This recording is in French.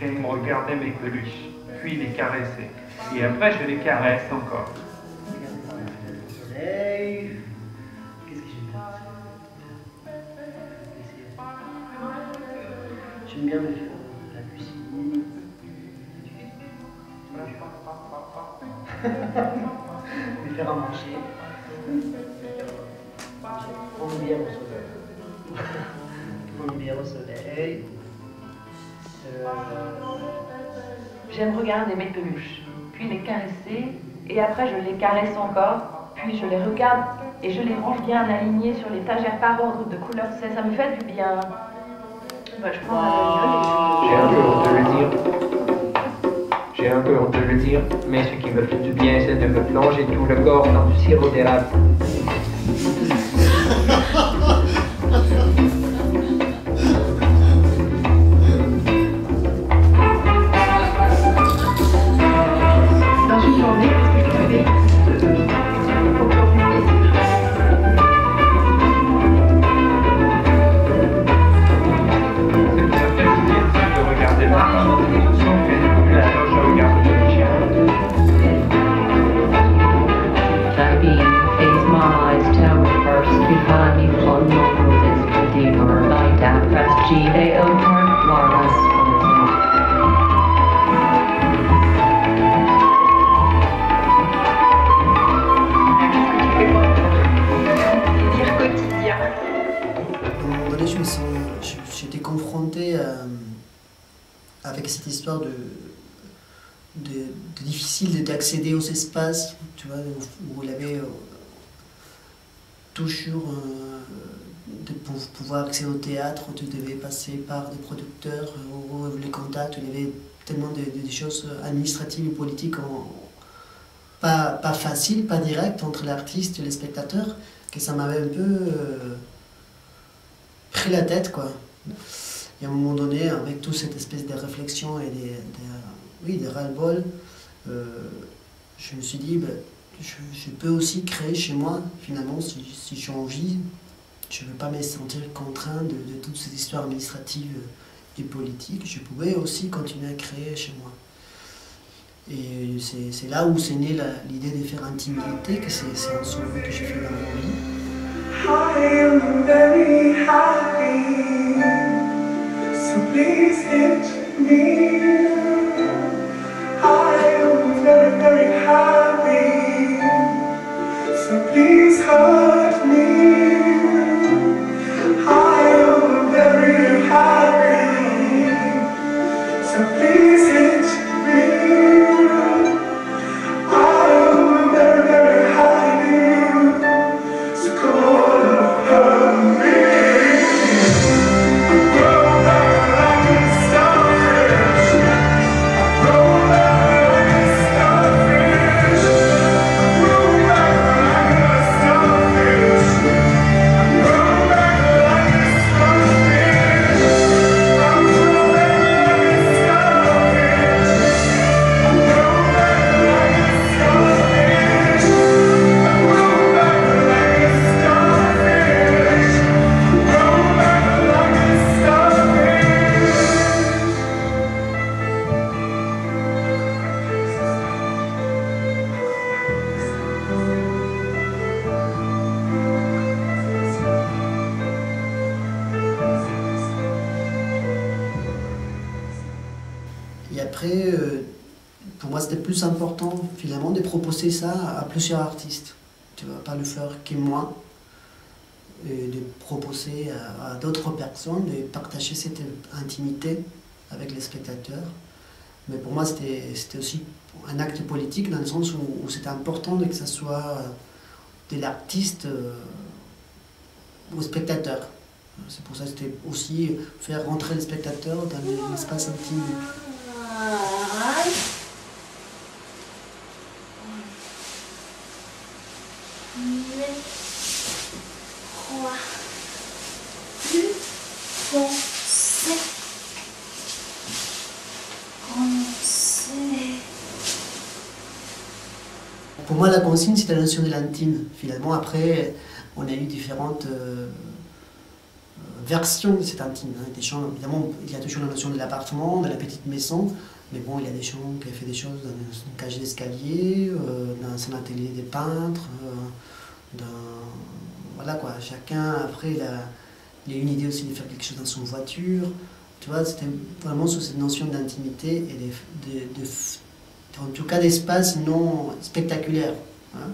J'aime regarder mes peluches, puis les caresser. Et après, je les caresse encore. Qu'est-ce que j'aime bien me faire la cuisine. Me faire à manger. Prendre une bière au soleil. Prendre une bière au soleil. J'aime regarder mes peluches, puis les caresser, et après je les caresse encore, puis je les regarde et je les range bien alignés sur l'étagère par ordre de couleur. Ça me fait du bien. Bah, je prends J'ai un peu honte de le dire. J'ai un peu honte de le dire, mais ce qui me fait du bien, c'est de me plonger tout le corps dans du sirop d'érable. dans une journée, qu'est-ce que je fais? De regarder ma femme, sauf qu'elle est plus là, je regarde le chien. Face my eyes tower first behind me one more this deeper light at press G they turn wireless J'étais confronté avec cette histoire de difficile d'accéder aux espaces, tu vois, où il avait toujours pour pouvoir accéder au théâtre, où tu devais passer par des producteurs, où les contacts, il y avait tellement de choses administratives et politiques pas faciles, pas directes entre l'artiste et les spectateurs, que ça m'avait un peu pris la tête, quoi. Et à un moment donné, avec toute cette espèce de réflexion et des ras-le-bol, je me suis dit, je peux aussi créer chez moi, finalement, si j'ai envie. Je ne veux pas me sentir contraint de toutes ces histoires administratives et politiques. Je pouvais aussi continuer à créer chez moi. Et c'est là où c'est né l'idée de faire Intimité, que c'est un solo que j'ai fait dans ma vie. I am very happy, so please hit me. I am very, very happy, so please hurt me. I am very happy, so please hit me. I am very, very happy, so come hurt me. I grow back like a starfish. I grow back like a starfish. I grow back like a starfish. I grow back like a starfish. I grow back like a starfish. I grow back like a starfish. I grow back like a starfish. Grow back like a starfish. Et après, pour moi, c'était plus important, finalement, de proposer ça à plusieurs artistes. Tu vas pas le faire que moi. et de proposer à d'autres personnes de partager cette intimité avec les spectateurs. Mais pour moi, c'était aussi un acte politique dans le sens où c'était important que ça soit de l'artiste au spectateur. C'est pour ça que c'était aussi faire rentrer le spectateur dans l'espace intime. Pour moi, la consigne, c'est la notion de l'intime. Finalement, après, on a eu différentes versions de cette intime. Des gens, évidemment, il y a toujours la notion de l'appartement, de la petite maison, mais bon, il y a des gens qui ont fait des choses dans une cage d'escalier, dans un atelier de peintre, voilà quoi. Chacun, après, il a une idée aussi de faire quelque chose dans son voiture. Tu vois, c'était vraiment sur cette notion d'intimité et en tout cas d'espace non spectaculaire. Hein.